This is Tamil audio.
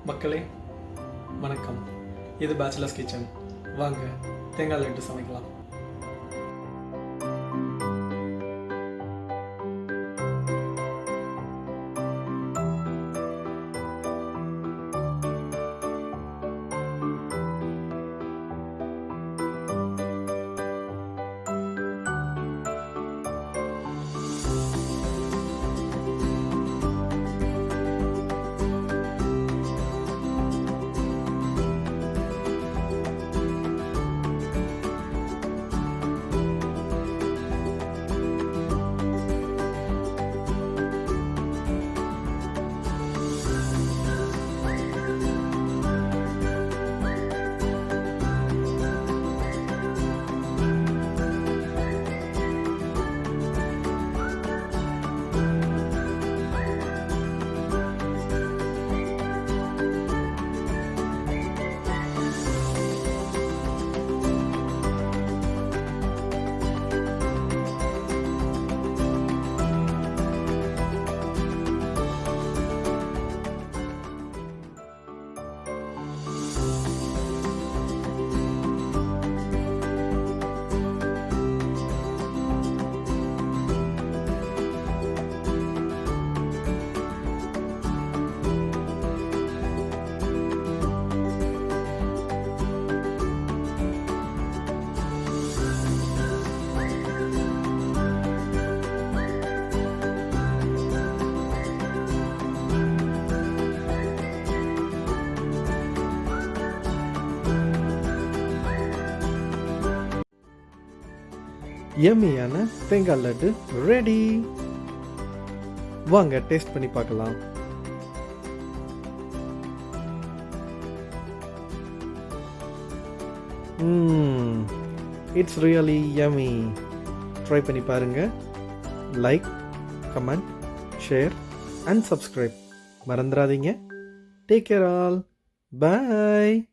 மக்களே வணக்கம். இது பேச்சுலர்ஸ் கிச்சன். வாங்க தேங்காய் லட்டு சமைக்கலாம். யம்மியான தேங்காய் லட்டு ரெடி. வாங்க டேஸ்ட் பண்ணி பார்க்கலாம். It's really yummy. ட்ரை பண்ணி பாருங்க. Like, comment, share and subscribe மறந்துடாதீங்க. Take care all. பை.